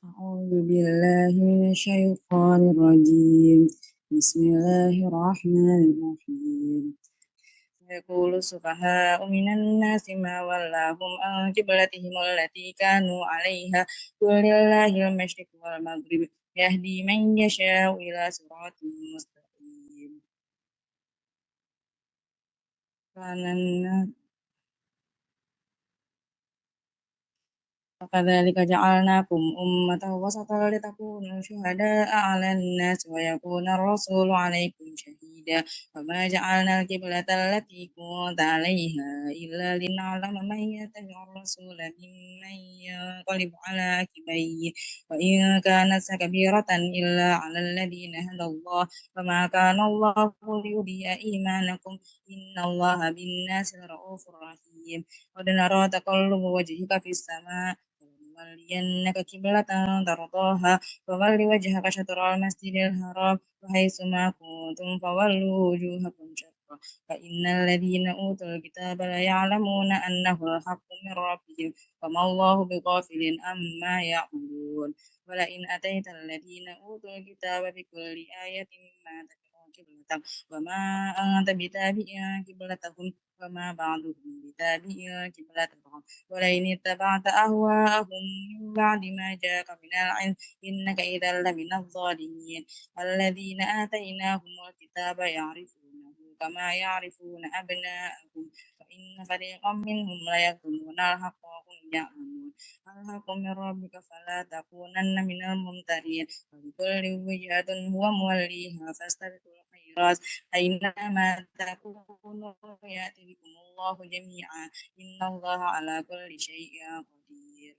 أعوذ بالله من الشيطان الرجيم. بسم الله الرحمن الرحيم. يقول السفهاء من الناس ما ولاهم عن قبلتهم التي كانوا عليها قل لله المشرق والمغرب يهدي من يشاء إلى صراط مستقيم. وكذلك جعلناكم أمة وسطا لتكونوا شهداء على الناس ويكون الرسول عليكم شهيدا وما جعلنا القبلة التي كنت عليها إلا لنعلم من يتبع الرسول ممن ينقلب على عقبيه وإن كانت كبيرة إلا على الذين هدى الله وما كان الله ليضيع إيمانكم إن الله بالناس لرؤوف رحيم قد نرى تقلب وجهك في السماء ولينك قبلة ترضاها فول وجهك شطر المسجد الحرام وحيث ما كنتم فولوا وجوهكم شطرا فإن الذين أوتوا الكتاب ليعلمون أنه الحق من ربهم وما الله بغافل عما يعملون ولئن أتيت الذين أوتوا الكتاب بكل آية ما تبعوا قبلتك وما أنت بتابع قبلتهم وما بعضهم بتابع قبلتهم ولئن اتبعت أهواءهم من بعد ما جاءك من العلم إنك إذا لمن الظالمين الذين آتيناهم الكتاب يعرفونه كما يعرفون أبناءهم وإن فريقا منهم ليكتمون الحق وهم يعلمون الحق من ربك فلا تكونن من الممترين ولكل وجهة هو موليها فاستبقوا الخيرات أينما تكونوا يأتي بكم الله جميعا إن الله على كل شيء قدير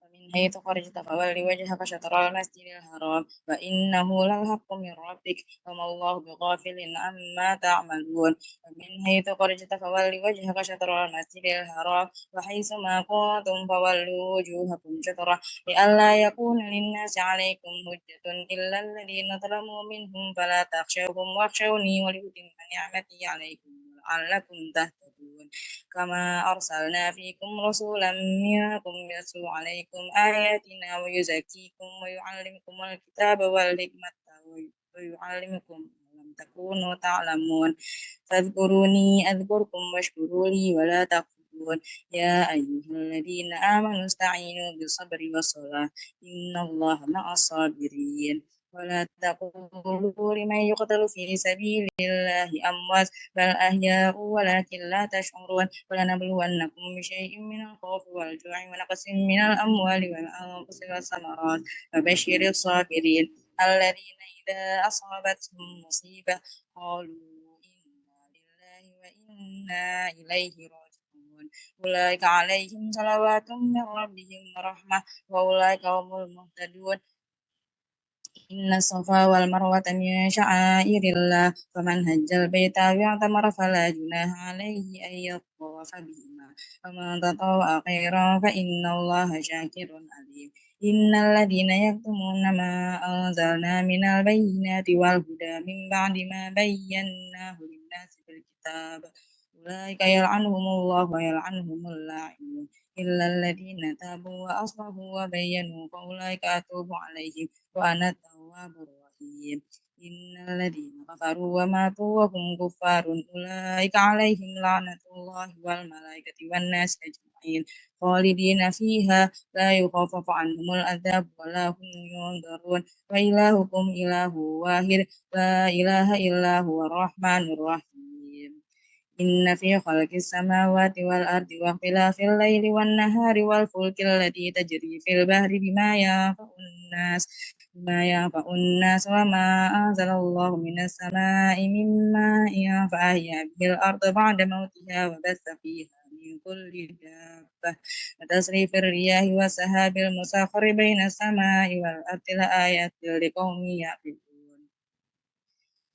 ومن حيث خرجت فول وجهك شطر المسجد الحرام وإنه للحق من ربك وما الله بغافل عما تعملون ومن حيث خرجت فول وجهك شطر المسجد الحرام وحيث ما كنتم فولوا وجوهكم شطره لئلا يكون للناس عليكم حجة إلا الذين ظلموا منهم فلا تخشوهم واخشوني ولأتم نعمتي عليكم لعلكم تهتدون كما أرسلنا فيكم رسولا منكم يتلو عليكم آياتنا ويزكيكم ويعلمكم الكتاب والحكمة ويعلمكم ما لم تكونوا تعلمون فاذكروني أذكركم واشكروا لي ولا تكفرون يا أيها الذين آمنوا استعينوا بالصبر والصلاة إن الله مع الصابرين ولا تقولوا لمن يقتل في سبيل الله أموات بل أحياء ولكن لا تشعرون ولنبلونكم بشيء من الخوف والجوع ونقص من الأموال والأنفس والثمرات وبشر الصابرين الذين إذا أصابتهم مصيبة قالوا إنا لله وإنا إليه راجعون أولئك عليهم صلوات من ربهم ورحمة وأولئك هم المهتدون إن الصفا والمروة من شعائر الله فمن هج البيت أو اعتمر فلا جناح عليه أن يطوف بهما ومن تطوع خيرا فإن الله شاكر عليم إن الذين يكتمون ما أنزلنا من البينات والهدى من بعد ما بيناه للناس في الكتاب أولئك يلعنهم الله ويلعنهم اللاعنون إلا الذين تابوا وأصلحوا وبينوا فأولئك أتوب عليهم وأنا التواب الرحيم إن الذين كفروا وماتوا وهم كفار أولئك عليهم لعنة الله والملائكة والناس أجمعين خالدين فيها لا يخفف عنهم العذاب ولا هم ينظرون وإلهكم إله واحد لا إله إلا هو الرحمن الرحيم إن في خلق السماوات والأرض واختلاف الليل والنهار والفلك التي تجري في البحر بما ينفع الناس وما أنزل الله من السماء من ماء فأحيا به الأرض بعد موتها وبث فيها من كل دابة وتصريف الرياح والسحاب المسخر بين السماء والأرض لآيات لقوم يعقلون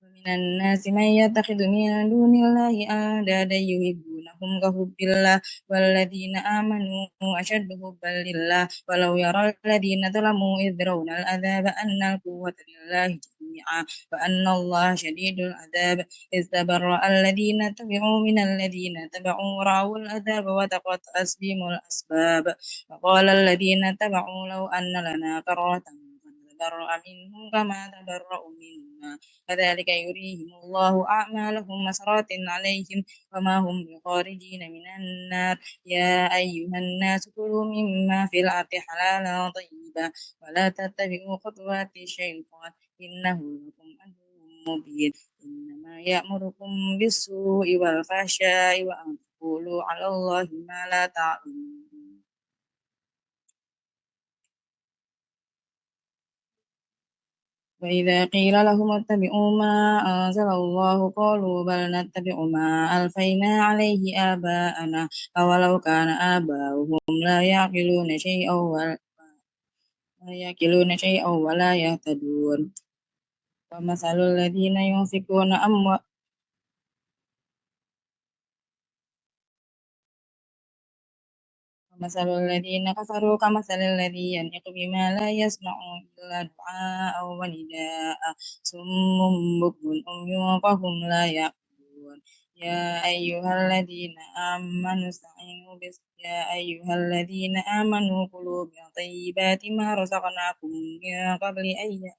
ومن الناس من يتخذ من دون الله أندادا يحبونهم كحب الله والذين آمنوا أشد حبا لله ولو يرى الذين ظلموا إذ يرون العذاب أن القوة لله جميعا وأن الله شديد العذاب إذ تبرأ الذين اتبعوا من الذين تبعوا ورأوا العذاب وتقطعت بهم الأسباب وقال الذين اتبعوا لو أن لنا كرة فنتبرأ منهم كما تبرأوا منا كذلك يريهم الله أعمالهم حسرات عليهم وما هم بخارجين من النار يا أيها الناس كلوا مما في الأرض حلالا طيبا ولا تتبعوا خطوات الشيطان إنه لكم عدو مبين إنما يأمركم بالسوء والفحشاء وأن تقولوا على الله ما لا تعلمون وإذا قيل لهم اتبعوا ما أنزل الله قالوا بل نتبع ما ألفينا عليه آباءنا أولو كان آباؤهم لا يأكلون شيئا ولا يهتدون ومثل الذين ينفقون أموالهم ومثل الذين كفروا كمثل الذي ينعق بما لا يسمع إلا دعاء ونداء صم بكم عمي فهم لا يعقلون يا أيها الذين آمنوا كلوا من طيبات ما رزقناكم من قبل أن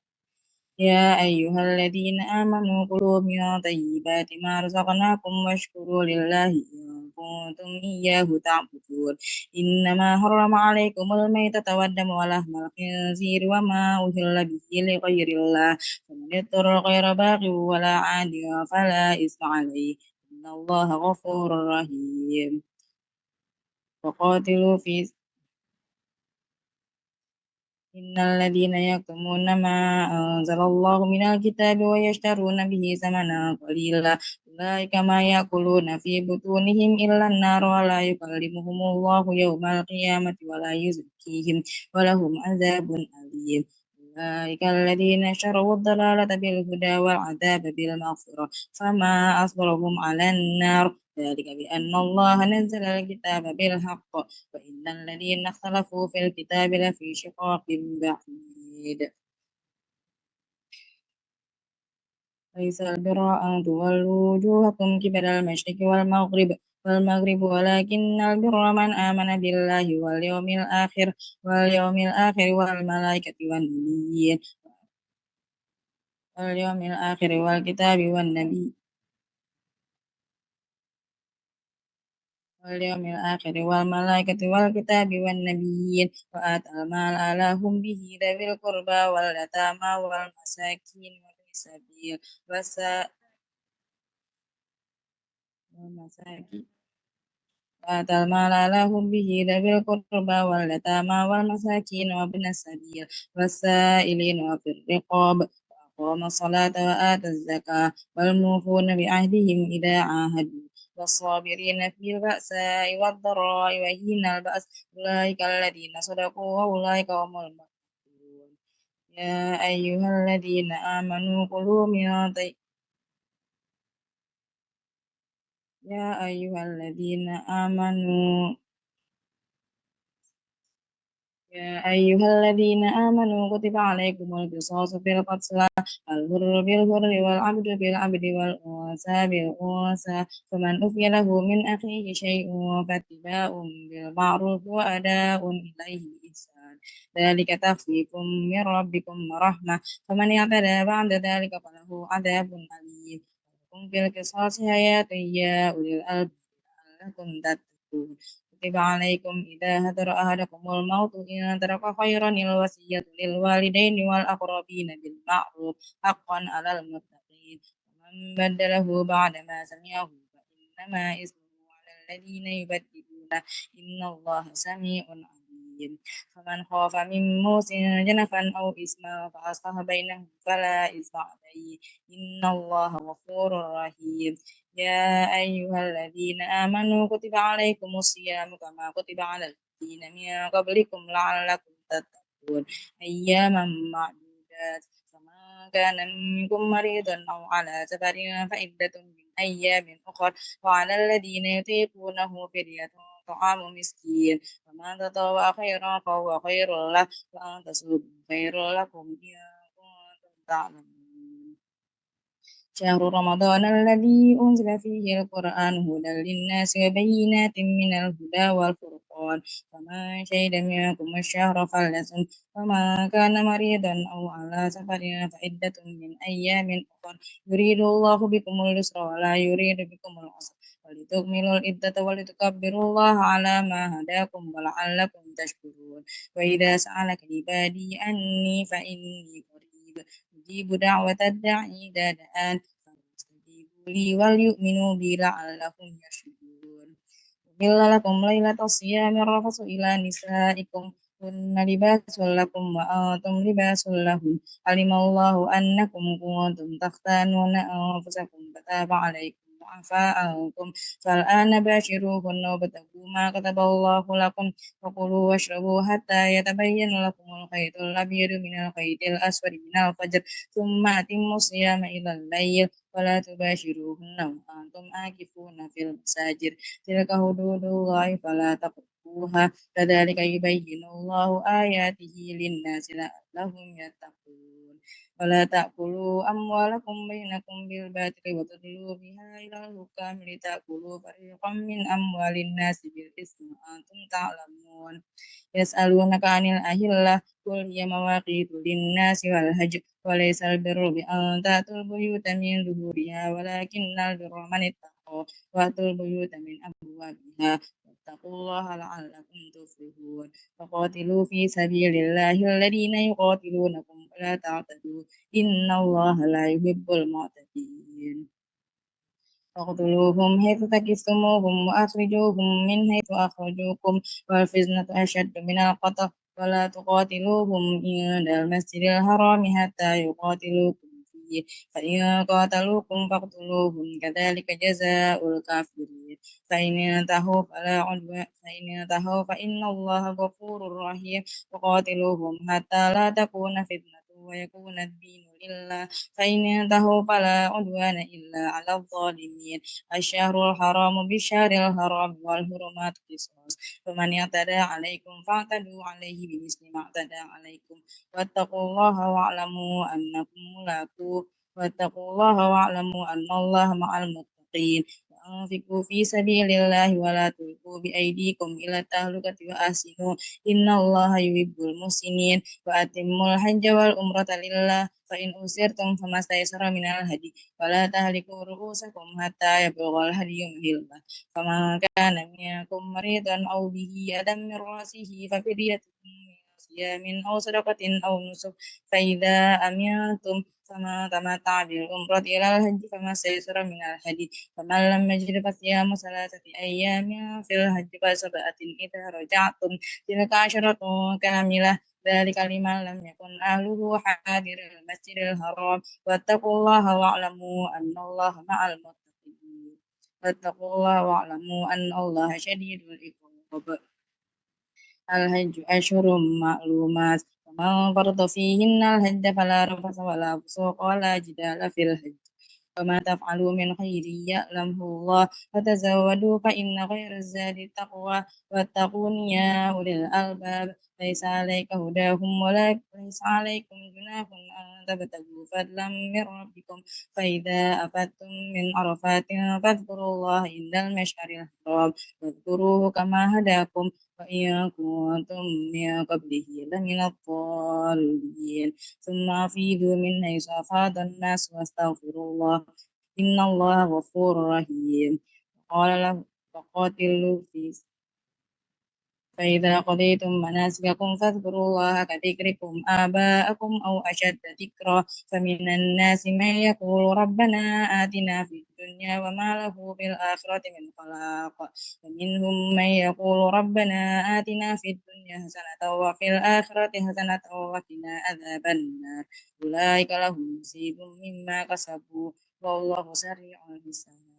واشكروا لله إن كنتم إياه تعبدون إنما حرم عليكم الميتة والدم ولحم الخنزير وما أهل به لغير الله فمن اضطر غير باغ ولا عاد فلا إثم عليه إن الله غفور رحيم وقاتلوا في إن الذين يكتمون ما أنزل الله من الكتاب ويشترون به ثمنا قليلا أولئك ما يأكلون في بطونهم إلا النار ولا يكلمهم الله يوم القيامة ولا يزكيهم ولهم عذاب أليم أولئك الذين اشتروا الضلالة بالهدى والعذاب بالمغفرة فما أصبرهم على النار ذلك بأن الله نزل الكتاب بالحق وإن الذين اختلفوا في الكتاب لفي شقاق بعيد ليس البر أن تولوا وجوهكم قبل المشرق والمغرب ولكن البر من آمن بالله واليوم الآخر والملائكة والكتاب والنبي واليوم الآخر والملائكة والكتاب والنبيين وآتى المال على حبه ذوي القربى واليتامى والمساكين وفي السبيل والمساكين وآتى المال على حبه ذوي القربى واليتامى والمساكين وابن السبيل والسائلين وفي الرقاب وأقام الصلاة وآتى الزكاة والموفون بعهدهم إذا عاهدوا والصابرين في البأساء والضراء وحين البأس أولئك الذين صدقوا وأولئك هم المتقون يا أيها الذين آمنوا كلوا من طيب يا أيها الذين آمنوا كتب عليكم القصاص في القتلى الحر بالحر والعبد بالعبد والأنثى بالأنثى فمن أوفي له من أخيه شيء فاتباع بالمعروف وأداء إليه بإحسان ذلك تخفيف من ربكم ورحمة فمن اعتدى بعد ذلك فله عذاب أليم ولكم في القصاص حياة يا أولي الألباب لعلكم تتقون كتب عليكم إذا حضر أحدكم الموت إن ترك خيرا الوصية للوالدين والأقربين بالمعروف حقا على المتقين ومن بدله بعد ما سمعه فإنما إثمه على الذين يبدلونه إن الله سميع عليم فمن خاف من موص جنفا أو إثما فأصلح بينهم فلا إثم عليه إن الله غفور رحيم يا أيها الذين آمنوا كتب عليكم الصيام كما كتب على الذين من قبلكم لعلكم تتقون أياما معدودات فمن كان منكم مريضا أو على سفر فعدة من أيام أخر وعلى الذين يطيقونه فدية طعام مسكين ومن تطوع خيرا فهو خير له وأن تصوموا خير لكم إن كنتم تعلمون شهر رمضان الذي أنزل فيه القرآن هدى للناس وبينات من الهدى والفرقان فمن شهد منكم الشهر فليصم ومن كان مريضا أو على سفر فعدة من أيام أخر يريد الله بكم اليسر ولا يريد بكم العسر ولتكملوا العدة ولتكبروا الله على ما هداكم ولعلكم تشكرون وإذا سألك عبادي أني فإني قريب أجيب دعوة الداعي إذا دعان فليستجيبوا لي وليؤمنوا بي لعلهم يرشدون أحل لكم ليلة الصيام الرفث إلى نسائكم هن لباس لكم وأنتم لباس لهن علم الله أنكم كنتم تختانون أنفسكم فتاب عليكم وعفى عنكم فالآن باشروهن وابتغوا ما كتب الله لكم وكلوا واشربوا حتى يتبين لكم الخيط الأبيض من الخيط الأسود من الفجر ثم أتموا الصيام إلى الليل ولا تباشروهن وأنتم عاكفون في المساجد تلك حدود الله فلا تقربوها كذلك يبين الله آياته للناس لعلهم يتقون ولا تأكلوا أموالكم بينكم بالباطل وتدلوا بها إلى الحكام لتأكلوا فريقا من أموال الناس بالإثم وأنتم تعلمون يسألونك عن الأهلة قل هي مواقيت للناس والهج وليس البر بأن تأتوا البيوت من ظهورها ولكن البر من اتقى وأتوا البيوت من أبوابها واتقوا الله لعلكم تفلحون فقاتلوا في سبيل الله الذين يقاتلونكم ولا تعتدوا إن الله لا يحب المعتدين فاقتلوهم حيث ثقفتموهم وأخرجوهم من حيث أخرجوكم والفتنة أشد من القتل ولا تقاتلوهم عند المسجد الحرام حتى يقاتلوكم فيه فإن قاتلوكم فاقتلوهم كذلك جزاء الكافرين فإن انتهوا فإن الله غفور رحيم وقاتلوهم حتى لا تكون فتنة ويكون الدين لله فإن انتهوا فلا عدوان إلا على الظالمين الشهر الحرام بالشهر الحرام والحرمات قصاص فمن اعتدى عليكم فاعتدوا عليه بمثل ما اعتدى عليكم واتقوا الله واعلموا أنكم ملاقوه واتقوا الله واعلموا أن الله مع المتقين وأنفقوا في سبيل الله ولا تلقوا بأيديكم إلى التهلكة وأحسنوا إن الله يحب المحسنين وأتموا الحج والعمرة لله فإن أسرتم فما استيسر من الهدي ولا تهلكوا رؤوسكم حتى يبلغ الهدي محله فمن كان منكم مريضا أو به أذى من رأسه ففدية من صيام أو صدقة أو نسك فإذا أمنتم فما تمتع بالعمرة إلى الحج فما استيسر من الهدي فمن لم يجد فصيام 3 أيام في الحج و7 إذا رجعتم تلك 10 كاملة ذلك لمن لم يكن أهله حاضر المسجد الحرام واتقوا الله واعلموا أن الله مع المتقين واتقوا الله واعلموا أن الله شديد العقاب الحج أشهر معلومات فمن فرض فيهن الحج فلا رفث ولا فسوق ولا جدال في الحج وما تفعلوا من خير يعلمه الله فتزودوا فإن خير الزاد التقوى واتقون يا أولي الألباب ليس عليك هداهم ولا ليس عليكم جناح أن تبتغوا فضلا من ربكم فإذا أفدتم من عرفات فاذكروا الله عند المشعر الحرام واذكروه كما هداكم وإن كنتم من قبله لمن الضالين ثم أفيدوا من حيث أفاض الناس واستغفروا الله إن الله غفور رحيم قال له فقاتلوا في فإذا قضيتم مناسككم فاذكروا الله كذكركم آباءكم أو أشد ذكرا فمن الناس من يقول ربنا آتنا في الدنيا وما له في الآخرة من خلاق ومنهم من يقول ربنا آتنا في الدنيا حسنة وفي الآخرة حسنة وقنا عذاب النار أولئك لهم نصيب مما كسبوا والله سريع الحساب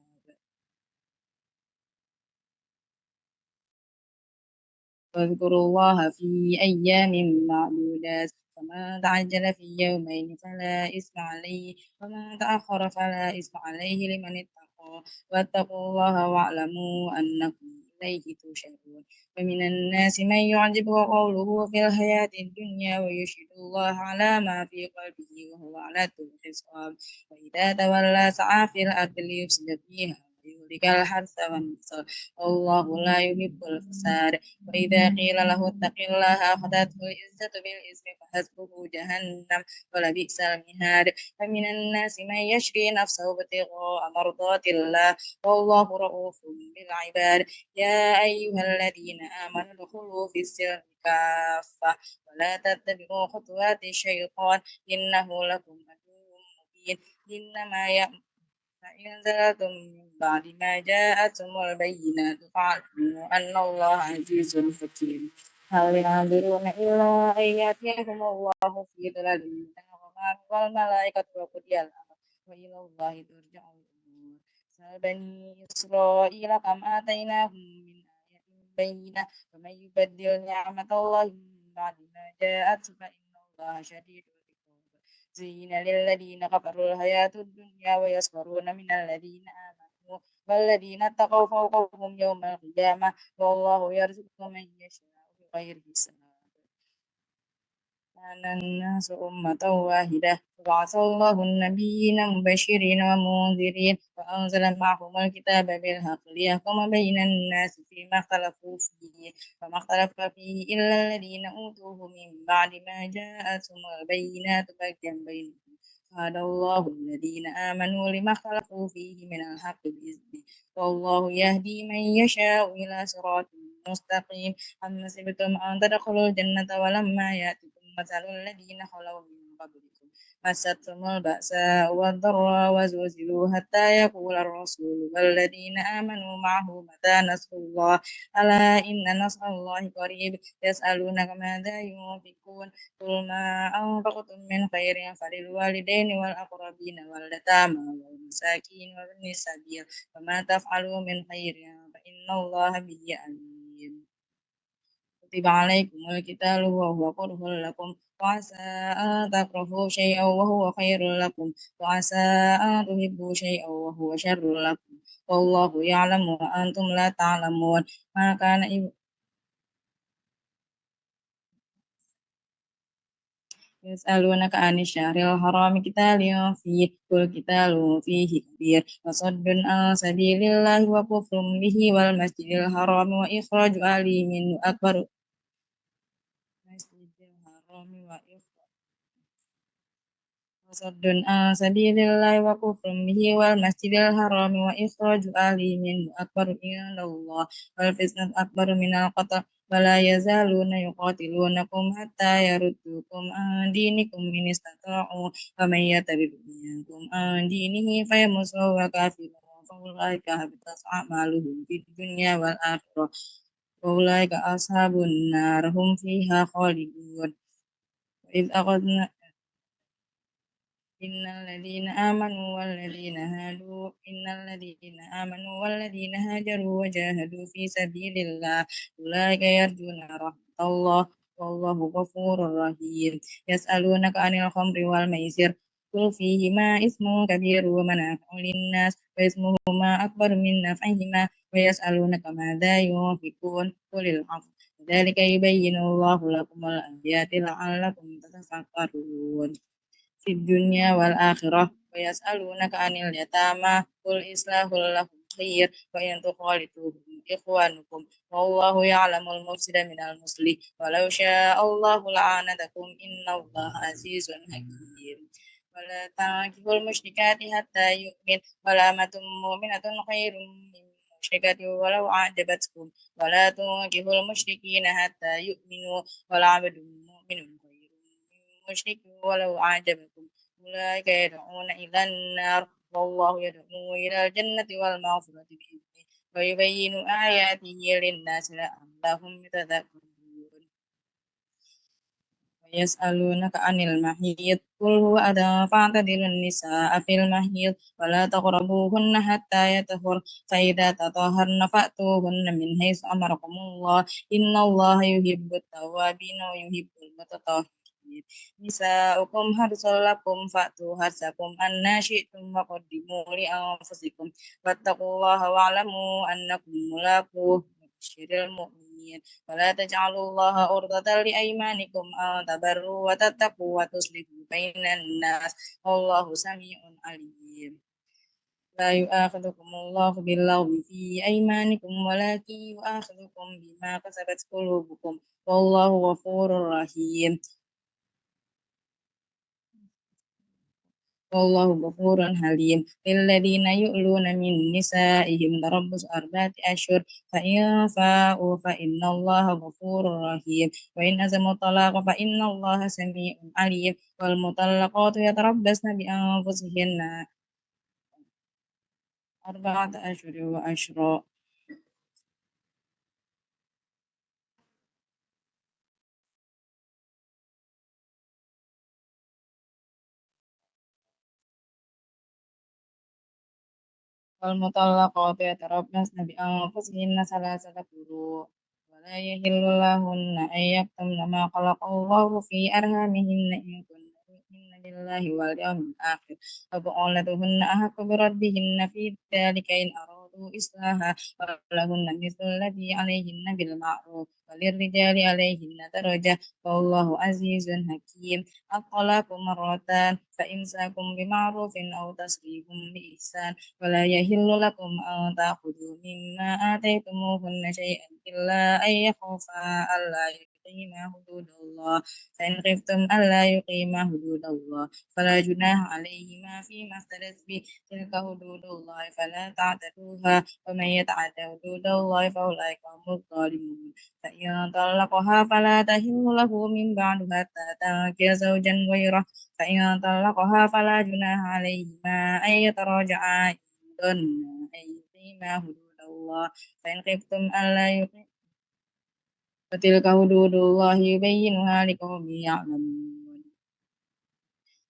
واذكروا الله في أيام معدودات فمن تعجل في يومين فلا إثم عليه ومن تأخر فلا إثم عليه لمن اتقى واتقوا الله واعلموا أنكم إليه تشرون ومن الناس من يعجبه قوله في الحياة الدنيا ويشهد الله على ما في قلبه وهو على كل حساب وإذا تولى سعى في الأرض ليفسد فيها ويهلك الحرث والنسل والله لا يحب الفساد وإذا قيل له اتق الله أخذته العزة بالإثم فحسبه جهنم ولبئس المهاد فمن الناس من يشري نفسه ابتغاء مرضات الله والله رؤوف بالعباد يا أيها الذين آمنوا ادخلوا في السلم كافة ولا تتبعوا خطوات الشيطان إنه لكم عدو مبين إنما يأمر فإن زلتم من بعد ما جاءتهم البينات فاعلموا أن الله عزيز حكيم هل ينظرون إلا أن يأتيهم الله في ظلال من الغمام والملائكة وقضي الأمر وإلى الله ترجع الأمور سل بني إسرائيل كم آتيناهم من آية بينة ومن يبدل نعمة الله من بعد ما جاءته فإن الله شديد العقاب زين للذين كفروا الحياة الدنيا ويسخرون من الذين آمنوا والذين اتقوا فوقهم يوم القيامة والله يرزق من يشاء بغير حساب كان الناس أمة واحدة فبعث الله النبيين مبشرين ومنذرين وأنزل معهم الكتاب بالحق ليحكم بين الناس فيما اختلفوا فيه فما اختلف فيه إلا الذين أوتوه من بعد ما جاءتهم البينات بغيا بينهم هدى الله الذين آمنوا لما اختلفوا فيه من الحق بإذنه والله يهدي من يشاء إلى صراط مستقيم أم حسبتم أن تدخلوا الجنة ولما يأتكم مثل الذين خلوا من قبلكم مستهم البأساء والضراء وزلزلوا حتى يقول الرسول والذين آمنوا معه متى نصر الله ألا إن نصر الله قريب يسألونك ماذا ينفقون قل ما أنفقتم من خير فللوالدين والأقربين واليتامى والمساكين وابن السبيل وما تفعلوا من خير فإن الله به عليم كتب عليكم القتال وهو كره لكم وعسى أن تكرهوا شيئا وهو خير لكم وعسى أن تحبوا شيئا وهو شر لكم والله يعلم وأنتم لا تعلمون ما كان يسألونك عن الشهر الحرام قتال فيه قل قتال فيه كبير وصد عن سبيل الله وكفر به والمسجد الحرام وإخراج أهله منه أكبر المسجد الحرام وصد عن سبيل الله وكفر به والمسجد الحرام وإخراج أهله منه أكبر عند الله والفتنة أكبر من القتل ولا يزالون يقاتلونكم حتى يردوكم عن دينكم إن استطاعوا ومن يرتد منكم عن دينه فيمت وهو كافر فأولئك حبطت أعمالهم في الدنيا والآخرة وأولئك أصحاب النار هم فيها خالدون وإذ أخذنا إن الذين آمنوا والذين هاجروا وجاهدوا في سبيل الله أولئك يرجون رحمة الله والله غفور رحيم يسألونك عن الخمر والميسر قل فيهما اسم كبير ومنافع للناس واسمهما أكبر من نفعهما ويسألونك ماذا ينفقون قل العفو ذلك يبين الله لكم الآيات لعلكم تتفكرون في الدنيا والآخرة ويسألونك عن اليتامى قل إصلاح لهم خير وإن تخالطوهم إخوانكم والله يعلم المفسد من المصلح ولو شاء الله لعنتكم إن الله عزيز حكيم ولا تنكحوا المشركات حتى يؤمن ولا أمة مؤمنة خير من مشركة ولو أعجبتكم ولا تنكحوا المشركين حتى يؤمنوا ولعبد مؤمن خير من مشرك ولو أعجبكم أولئك يدعون إلى النار والله يدعو إلى الجنة والمغفرة بإذنه ويبين آياته للناس لعلهم يتذكرون ويسألونك عن المحيض قل هو أذى فاعتزلوا النساء في المحيض ولا تقربوهن حتى يطهرن فإذا تطهرن فأتوهن من حيث أمركم الله إن الله يحب التوابين ويحب المتطهرين نساؤكم حرث لكم فأتوا حرثكم أن شئتم وقدموا لأنفسكم واتقوا الله واعلموا أنكم ملاقوه وبشر المؤمنين ولا تجعلوا الله عرضة لأيمانكم أن تبروا وتتقوا وتصلحوا بين الناس والله سميع عليم لا يؤاخذكم الله باللغو في أيمانكم ولكن يؤاخذكم بما كسبت قلوبكم والله غفور رحيم والله غفور حليم للذين يؤلون من نسائهم تربص 4 أشهر فإن فاءوا فإن الله غفور رحيم وإن عزموا الطلاق فإن الله سميع عليم والمطلقات يتربصن بأنفسهن 4 أشهر وعشرا والمطلقات يتربصن بأنفسهن 3 قروء ولا يحل لهن أن يكتمن ما خلق الله في أرحامهن إن كن يؤمن بالله واليوم الآخر وبعولتهن أحق بردهن في ذلك إن أرادوا إصلاحا ولهن مثل الذي عليهن بالمعروف وللرجال عليهن درجة والله عزيز حكيم الطلاق مرتان فإمساك بمعروف أو تسريح بإحسان ولا يحل لكم أن تأخذوا مما آتيتموهن شيئا إلا أن يخافا ألا يقيما حدود الله فإن خفتم ألا يقيما حدود الله فلا جناح عليهما فيما افترت به تلك حدود الله فلا تعتدوها ومن يتعد حدود الله فأولئك هم الظالمون فإن طلقها فلا تحل له من بعد حتى تنكح زوجا غيره فإن طلقها فلا جناح عليهما أن يتراجعا أن يقيما حدود الله فإن خفتم ألا يقيما وتلك حدود الله يبينها لقوم يعلمون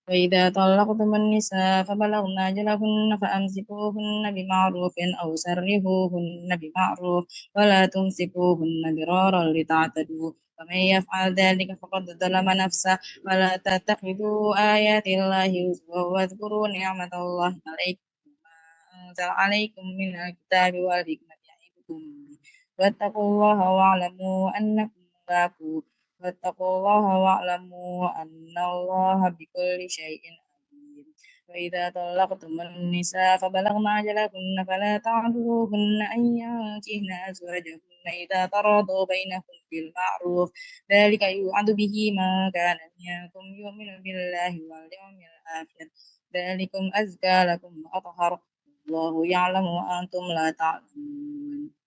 وإذا طلقتم النساء فبلغن أجلهن فأمسكوهن بمعروف أو سرهوهن بمعروف ولا تمسكوهن ضرارا لتعتدوا ومن يفعل ذلك فقد ظلم نفسه ولا تتخذوا آيات الله هزوا واذكروا نعمة الله عليكم أنزل عليكم من الكتاب والحكمة يعظكم به واتقوا الله واعلموا أنكم ملاقوه واتقوا الله واعلموا أن الله بكل شيء عليم وإذا طلقتم النساء فبلغن أجلهن فلا تعذروهن أن ينكحن أزواجهن إذا تراضوا بينهم بالمعروف ذلك يوعظ به من كان منكم يؤمن بالله واليوم الآخر ذلكم أزكى لكم وأطهر والله يعلم وأنتم لا تعلمون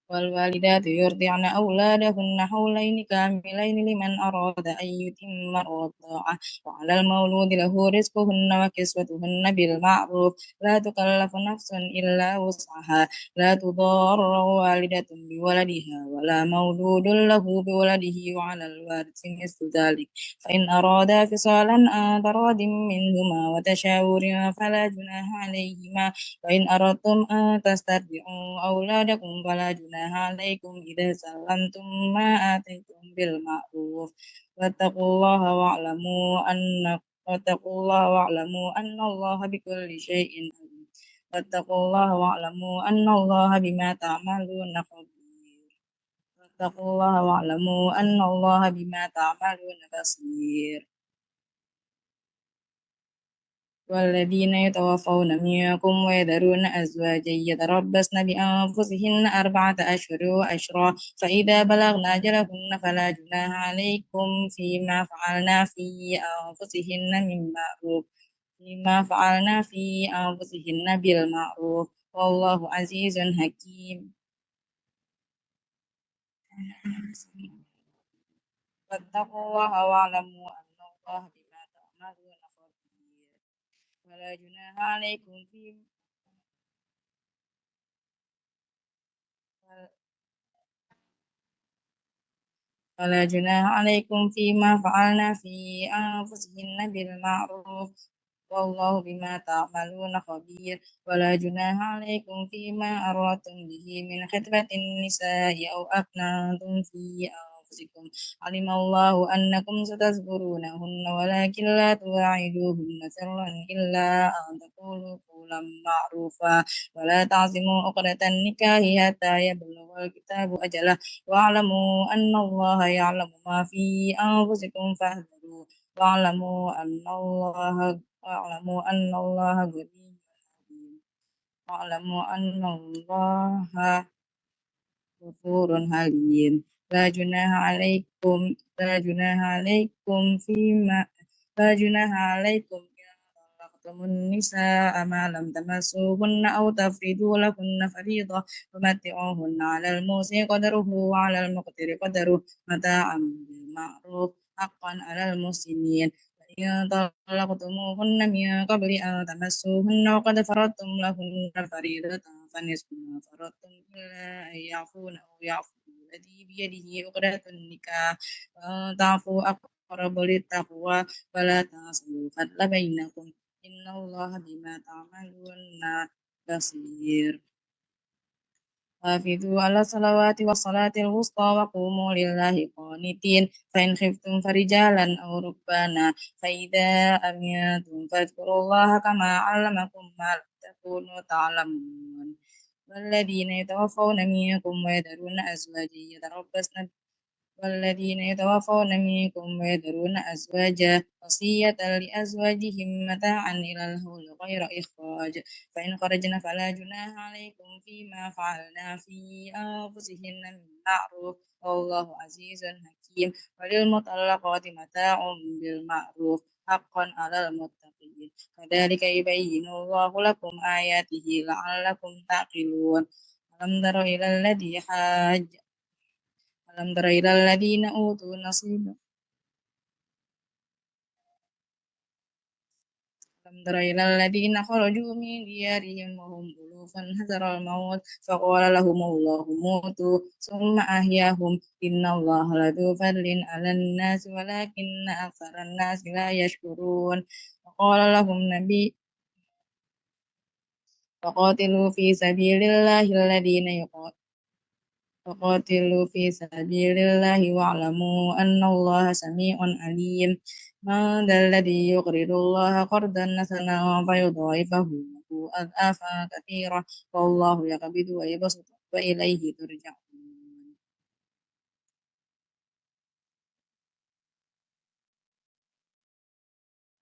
والوالدات يرضعن أولادهن حولين كاملين لمن أراد أن يتم الرضاعة وعلى المولود له رزقهن وكسوتهن بالمعروف لا تكلف نفس إلا وسعها لا تضار والدة بولدها ولا مولود له بولده وعلى الوارث مثل ذلك فإن أرادا فصالا عن تراض منهما وتشاور فلا جناح عليهما وإن أردتم أن تسترضعوا أولادكم فلا جناح عليكم إذا سلمتم ما آتيتم بالمعروف واتقوا الله واعلموا أن الله بكل شيء عليم واتقوا الله واعلموا أن الله بما تعملون خبير واتقوا الله واعلموا أن الله بما تعملون بصير والذين يتوفون منكم ويذرون أزواجا يتربصن بأنفسهن 4 أشهر وعشرا فإذا بلغن أجلهن فلا جناح عليكم فيما في أنفسهن بالمعروف والله عزيز حكيم فاتقوا الله واعلموا أن الله بما تعملون خبير ولا جناح عليكم ولا جناح عليكم فيما فعلنا في أنفسهن بالمعروف والله بما تعملون خبير ولا جناح عليكم فيما أردتم به من خطبة النساء أو أكننتم في أنفسكم علم الله أنكم ستذكرونهن ولكن لا تواعدوهن سرا إلا أن تقولوا قولا معروفا ولا تعزموا عقدة النكاح حتى يبلغ الكتاب أجله واعلموا أن الله يعلم ما في أنفسكم فاحذروا واعلموا أن الله غني حليم واعلموا أن الله غفور حليم لا جناح عليكم فيما لا جناح عليكم إذا طلقتم النساء ما لم تمسوهن أو تفرضوا لهن فريضة فمتعوهن على الموسع قدره وعلى المقتر قدره متاعا بالمعروف حقا على المحسنين فإن طلقتموهن من قبل أن تمسوهن وقد فرضتم لهن فريضة فنصف ما فرضتم إلا أن يعفون أو يعفو الذي بيده عقدة النكاح وأن تعفوا أقرب للتقوى ولا تنسوا الفضل بينكم إن الله بما تعملون بصير حافظوا على الصلوات والصلاة الوسطى وقوموا لله قانتين فإن خفتم فرجالا أو ركبانا فإذا أمنتم فاذكروا الله كما علمكم ما لم تكونوا تعلمون والذين يتوفون منكم ويذرون أزواجا يتربصن والذين يتوفون منكم ويذرون أزواجا وصية لأزواجهم متاعا إلى الحول غير إخراج فإن خرجن فلا جناح عليكم فيما فعلنا في أنفسهن من معروف والله عزيز حكيم وللمطلقات متاع بالمعروف حقا على المتقين كذلك يبين الله لكم آياته لعلكم تعقلون ألم تر إلى الذين أوتوا نصيبا ألم تر إلى الذين خرجوا من ديارهم وهم ألوف حذر الموت فقال لهم الله موتوا ثم أحياهم إن الله لذو فضل على الناس ولكن أكثر الناس لا يشكرون وقال لهم نبي فقاتلوا في سبيل الله الذين وقاتلوا في سبيل الله واعلموا أن الله سميع عليم من ذا الذي يقرض الله قرضا حسنا فيضاعفه له أضعافا كثيرة والله يقبض ويبسط وإليه ترجعون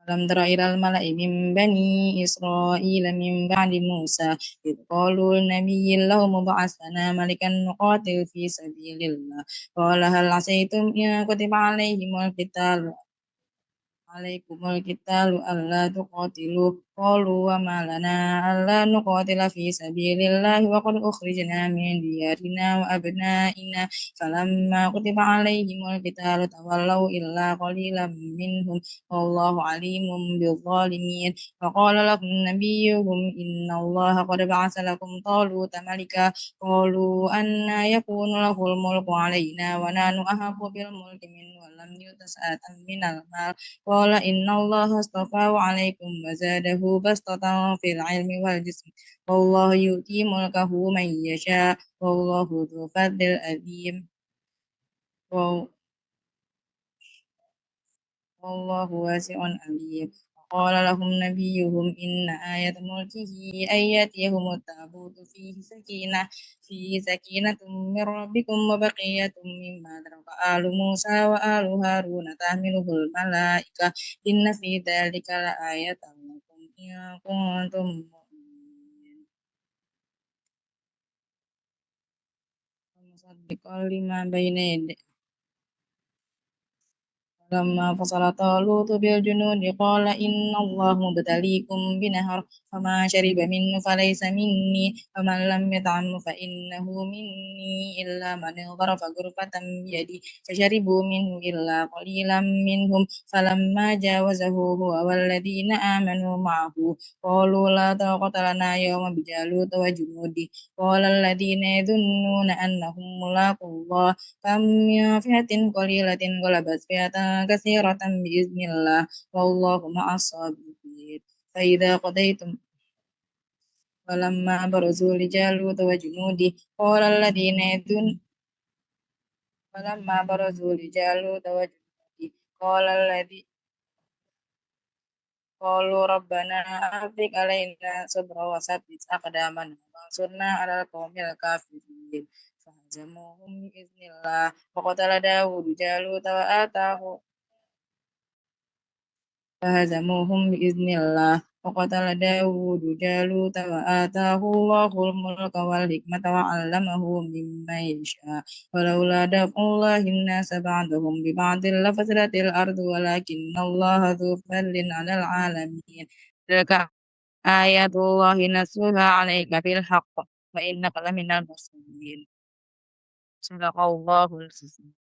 ألم تر إلى الملأ من بني إسرائيل من بعد موسى إذ قالوا لنبي لهم ابعث لنا ملكا نقاتل في سبيل الله قال هل عسيتم إن كتب عليكم القتال ألا تقاتلوا قالوا وما لنا ألا نقاتل في سبيل الله وقد أخرجنا من ديارنا وأبنائنا فلما كتب عليهم القتال تولوا إلا قليلا منهم والله عليم بالظالمين وقال لهم نبيهم إن الله قد بعث لكم طالوت ملكا قالوا أنى يكون له الملك علينا ونحن أحق بالملك منه ولم يؤت سعة من المال قال إن الله اصطفاه عليكم وزاده بسطة في العلم والجسم والله يؤتي ملكه من يشاء والله ذو فضل عظيم والله واسع عليم وقال لهم نبيهم إن آية ملكه أن يأتيهم التابوت فيه سكينة من ربكم وبقية مما ترك آل موسى وآل هارون تحمله الملائكة إن في ذلك لآية لكم إن كنتم مؤمنين مصدقا لما بين يديه لما فصل طالوت بالجنود قال إن الله مبتليكم بنهر فما شرب منه فليس مني ومن لم يطعمه فإنه مني إلا من اغترف غرفة بيده فشربوا منه إلا قليلا منهم فلما جاوزه هو والذين آمنوا معه قالوا لا طاقة لنا يوم بجالوت وجنوده قال الذين يظنون أنهم ملاقو الله كم من فئة قليلة غلبت فئة كثيرة بإذن الله والله مع الصابرين فإذا قضيتم فلما برزوا لجالوت وجنوده فلما برزوا لجالوت وجنوده قال الذي قالوا ربنا أفرغ علينا صبرا وثبت أقدامنا وانصرنا على القوم الكافرين فهزموهم بإذن الله وقتل داود جالوت وآتاه فهزموهم بإذن الله وقتل داود جالوت وآتاه الله الملك والحكمة وعلمه مما يشاء ولولا دفع الله الناس بعضهم ببعض لفسدت الأرض ولكن الله ذو فضل على العالمين تلك آيات الله نتلوها عليك بالحق وإنك لمن المرسلين صدق الله العظيم